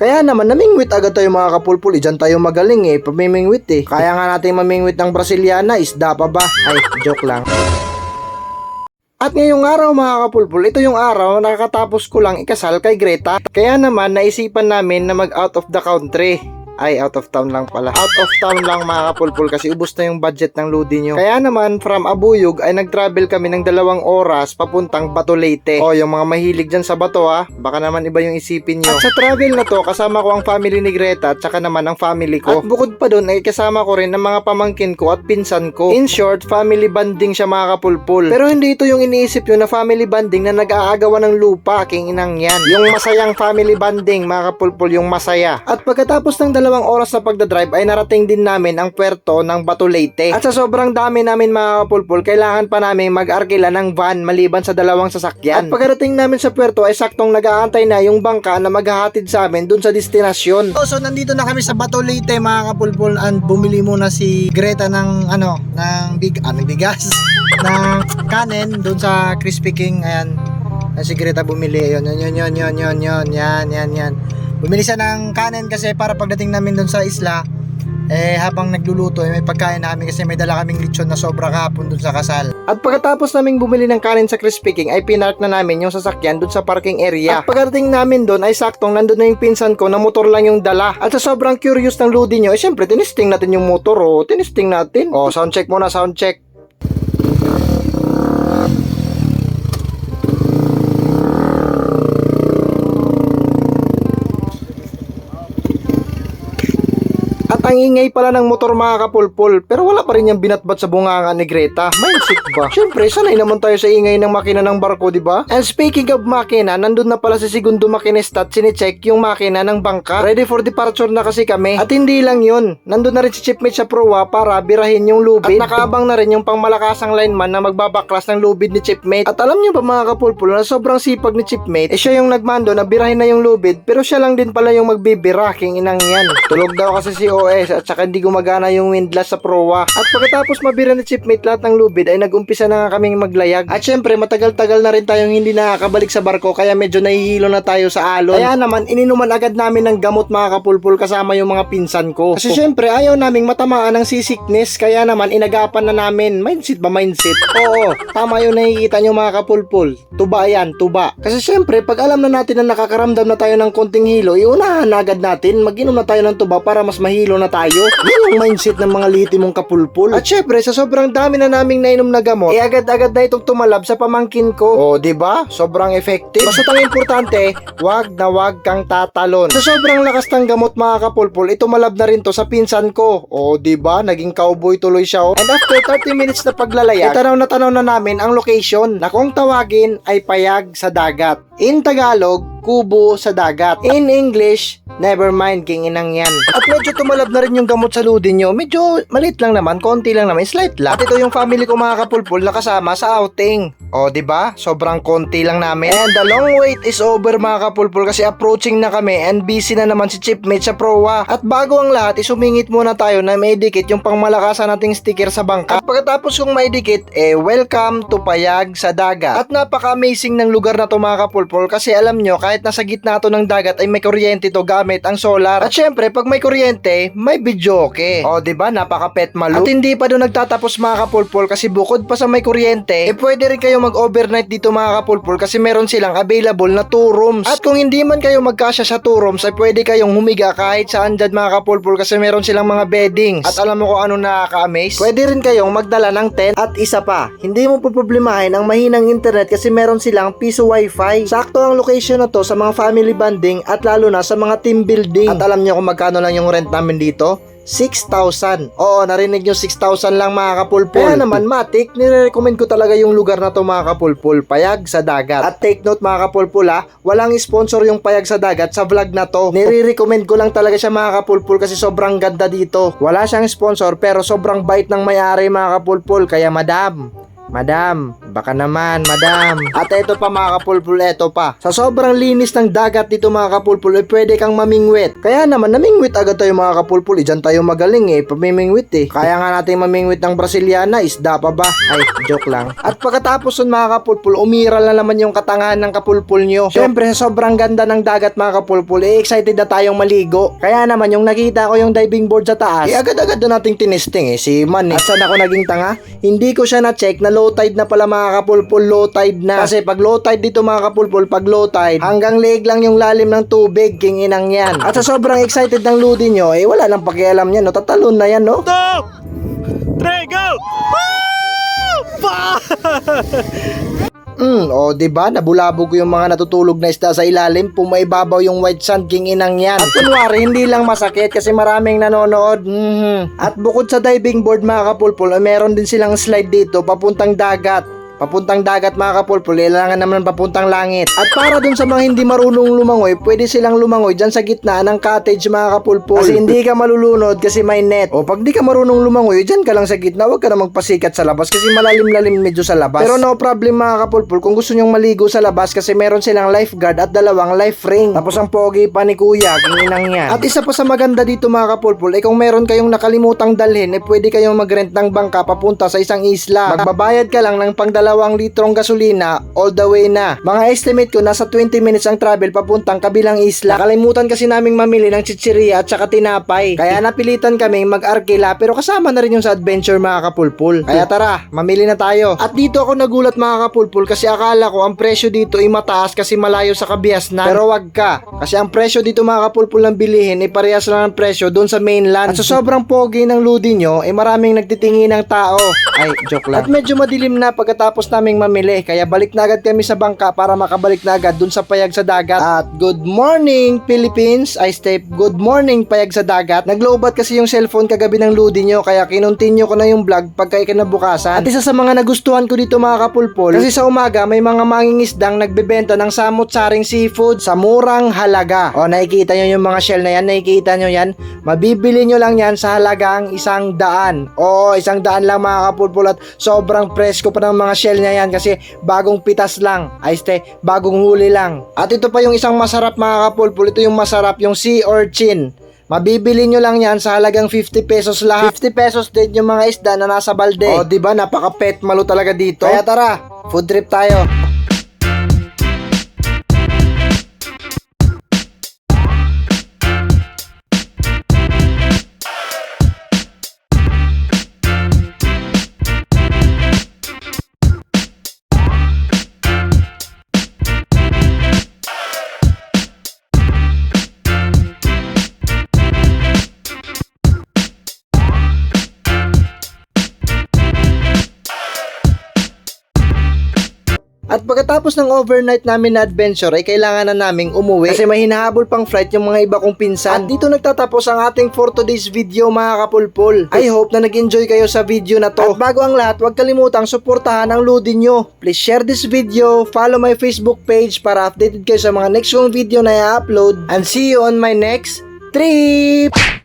Kaya naman namingwit agad tayo mga kapulpul. Diyan tayo magaling pamimingwit Kaya nga natin mamingwit ng Brasiliana, isda pa ba? Ay, joke lang. At ngayong araw mga kapulpul, ito yung araw na nakakatapos ko lang ikasal kay Greta. Kaya naman naisipan namin na mag out of the country. Ay, out of town lang pala. Out of town lang mga kapulpul kasi ubos na yung budget ng Lodi nyo. Kaya naman from Abuyog ay nag-travel kami ng 2 oras papuntang Bato Leyte. O, yung mga mahilig dyan sa bato baka naman iba yung isipin nyo. At sa travel na to, kasama ko ang family ni Greta at saka naman ang family ko. At bukod pa dun ay kasama ko rin ang mga pamangkin ko at pinsan ko. In short, family bonding siya mga kapulpul. Pero hindi ito yung iniisip nyo na family bonding na nag-aagawan ng lupa, king inang yan. Yung masayang family bonding mga kapulpul, yung masaya. At pagkatapos ng 2 oras na pagdadrive ay narating din namin ang puerto ng Bato Leyte. At sa sobrang dami namin mga kapulpul, kailangan pa namin mag-arkila ng van maliban sa 2 sasakyan. At pagdating namin sa puerto ay saktong nag-aantay na yung bangka na maghahatid sa amin dun sa destinasyon. So nandito na kami sa Bato Leyte mga kapulpul, and bumili muna si Greta ng bigas ng kanin dun sa Crispy King. Ayan. Si Greta bumili. Yan. Bumili siya ng kanin kasi para pagdating namin doon sa isla, habang nagluluto, may pagkain na kami kasi may dala kaming lechon na sobra kahapon doon sa kasal. At pagkatapos naming bumili ng kanin sa Crispy King, ay pinark na namin yung sasakyan doon sa parking area. At pagdating namin doon, ay saktong nandun na yung pinsan ko na motor lang yung dala. At sa sobrang curious ng Lodi nyo, syempre, tinisting natin yung motor, tinisting natin. Sound check muna, sound check. Ang ingay pala ng motor mga kapulpul, pero wala pa rin yung binatbat sa bunganga ni Greta. Mindset ba? Syempre, sanay naman tayo sa ingay ng makina ng barko, di ba? And speaking of makina, nandun na pala si segundo makinista at sine-check yung makina ng bangka. Ready for departure na kasi kami. At hindi lang yun, nandun na rin si Chipmate sa proa para birahin yung lubid. At nakaabang na rin yung pangmalakasang lineman na magbabaklas ng lubid ni Chipmate. At alam niyo ba mga kapulpul, na sobrang sipag ni Chipmate, siya yung nagmando na birahin na yung lubid, pero siya lang din pala yung magbibira, king inang yan. Tulog daw kasi si OS at saka hindi gumagana yung windlass sa proa. At pagkatapos mabira ni Chipmate lahat ng lubid ay nag-umpisa na nga kaming maglayag. At syempre matagal-tagal na rin tayong hindi nakakabalik sa barko kaya medyo nahihilo na tayo sa alon. Kaya naman ininuman agad namin ng gamot mga kapulpul kasama yung mga pinsan ko. Kasi syempre ayaw naming matamaan ng seasickness kaya naman inagapan na namin. Mindset ba mindset? Oo, tama yung nakikita nyo mga kapulpul. Tuba yan, tuba. Kasi syempre pag alam na natin na nakakaramdam na tayo ng konting hilo, iunahan na agad natin. Mag-inom na tayo ng tuba para mas mahilo na tayo. Yan ang mindset ng mga lihitimong kapulpul. At syempre, sa sobrang dami na naming nainom na gamot, agad-agad na itong tumalab sa pamangkin ko. Diba? Sobrang effective. Basta ang importante, wag na wag kang tatalon. Sa sobrang lakas ng gamot mga kapulpul, tumalab na rin to sa pinsan ko. Diba? Naging cowboy tuloy siya. And after 30 minutes na paglalayag, tanaw na namin ang location na kung tawagin ay Payag sa Dagat. In Tagalog, kubo sa dagat. In English, never mind, king inang yan. At medyo tumalab na rin yung gamot sa Lodi nyo. Medyo maliit lang naman, konti lang naman, slight lang. At ito yung family ko mga kapulpul na kasama sa outing. Diba? Sobrang konti lang namin. And the long wait is over mga kapulpul kasi approaching na kami and busy na naman si Chipmate sa proa. At bago ang lahat, isumingit muna tayo na may dikit yung pangmalakasan nating sticker sa bangka. At pagkatapos kung may dikit, welcome to Payag sa Dagat. At napaka-amazing ng lugar na to mga kapulpul kasi alam nyo, kahit nasa gitna to ng dagat ay may kuryente to gamit ang solar. At syempre, pag may kuryente, may videoke. Diba? Napaka-pet malu. At hindi pa doon nagtatapos mga kapulpul kasi bukod pa sa may kuryente, pwede rin kayo mag-overnight dito mga kapulpul kasi meron silang available na 2 rooms. At kung hindi man kayo magkasya sa 2 rooms, ay pwede kayong humiga kahit saan dyan mga kapulpul kasi meron silang mga beddings. At alam mo kung ano nakaka-amaze? Pwede rin kayong magdala ng tent. At isa pa, hindi mo poproblemahin ang mahinang internet kasi meron silang piso wifi. Sakto ang location na to sa mga family bonding at lalo na sa mga team building. At alam niyo kung magkano lang yung rent namin dito? 6,000. Narinig nyo, 6,000 lang mga kapulpul. Kaya naman matik, nire-recommend ko talaga yung lugar na to mga kapulpul, Payag sa Dagat. At take note mga kapulpul walang sponsor yung Payag sa Dagat sa vlog na to. Nire-recommend ko lang talaga siya mga kapulpul kasi sobrang ganda dito. Wala siyang sponsor pero sobrang bait ng may-ari mga kapulpul. Kaya madam, Baka naman, madam. At ito pa mga kapulpul, ito pa. Sa sobrang linis ng dagat dito mga kapulpul, pwede kang mamingwit. Kaya naman, namingwit agad tayo mga kapulpul. Diyan tayo magaling pamimingwit Kaya nga natin mamingwit ng Brasiliana, isda pa ba? Ay, joke lang. At pagkatapos nun mga kapulpul, umiral na naman yung katangahan ng kapulpul nyo. Siyempre, sa sobrang ganda ng dagat mga kapulpul, excited na tayong maligo. Kaya naman, yung nakita ko yung diving board sa taas, agad-agad na nating tinesting si Man At saan ako naging tanga? Hindi ko siya na-check na low tide na pala mga kapulpul, low tide na. Kasi pag low tide dito mga kapulpul, pag low tide, hanggang leeg lang yung lalim ng tubig, king inang yan. At sa sobrang excited ng ludi nyo, wala nang pakialam yan, no? Tatalon na yan, no? 2, 3, go! Diba? Nabulabog yung mga natutulog na isda sa ilalim, pumaibabaw yung white sand, king inang yan. At kunwari, hindi lang masakit kasi maraming nanonood. At bukod sa diving board mga kapulpul, meron din silang slide dito papuntang dagat. Papuntang dagat mga kapulpul, kailangan naman papuntang langit. At para dun sa mga hindi marunong lumangoy, pwede silang lumangoy dyan sa gitna ng cottage mga kapulpul. Kasi hindi ka malulunod kasi may net. O pag di ka marunong lumangoy, dyan ka lang sa gitna, huwag ka na magpasikat sa labas kasi malalim-lalim medyo sa labas. Pero no problem mga kapulpul, kung gusto nyong maligo sa labas kasi meron silang lifeguard at 2 life ring. Tapos ang pogi pa ni kuya, kinginang yan. At isa pa sa maganda dito mga kapulpul, kung meron kayong nakalimutang dalhin, pwede kayong mag-rent ng bangka papunta sa isang isla. Magbabayad ka lang ng pang 2 litrong gasolina all the way na. Mga estimate ko nasa 20 minutes ang travel papuntang kabilang isla. Nakalimutan kasi naming mamili ng chichirya at saka tinapay. Kaya napilitan kaming mag-arkila pero kasama na rin yung sa adventure mga kapulpul. Kaya tara, mamili na tayo. At dito ako nagulat mga kapulpul kasi akala ko ang presyo dito ay mataas kasi malayo sa Kabiasnan. Pero wag ka. Kasi ang presyo dito mga kapulpul ng bilihin ay parehas lang ang presyo doon sa mainland. At sa sobrang pogi ng ludi nyo ay maraming nagtitingin ng tao. Ay, joke lang. At medyo madilim na pagkatapos naming mamili, kaya balik na agad kami sa bangka para makabalik na agad dun sa payag sa dagat. At good morning Philippines, I step good morning payag sa dagat. Naglobat kasi yung cellphone kagabi ng ludi nyo, kaya kinontinue ko na yung vlog pagka ikinabukasan. At isa sa mga nagustuhan ko dito mga kapulpul, kasi sa umaga may mga mangingisdang nagbebenta ng samot-saring seafood sa murang halaga. O nakikita nyo yung mga shell na yan, nakikita nyo yan, mabibili nyo lang yan sa halagang 100. Oo, 100 lang mga kapulpul at sobrang presko pa ng mga shell na yan kasi bagong pitas lang. Bagong huli lang. At ito pa yung isang masarap mga kapulpul. Ito yung masarap, yung sea urchin. Mabibili nyo lang yan sa halagang 50 pesos lahat. 50 pesos din yung mga isda na nasa balde. O diba, napaka pet malo talaga dito. Kaya tara, food trip tayo. At pagkatapos ng overnight namin na adventure ay kailangan na naming umuwi kasi may hinahabol pang flight yung mga iba kong pinsan. At dito nagtatapos ang ating for today's video mga kapulpul. I hope na nag-enjoy kayo sa video na to. At bago ang lahat, huwag kalimutang suportahan ang ludi nyo. Please share this video, follow my Facebook page para updated kayo sa mga next kong video na i-upload. And see you on my next trip!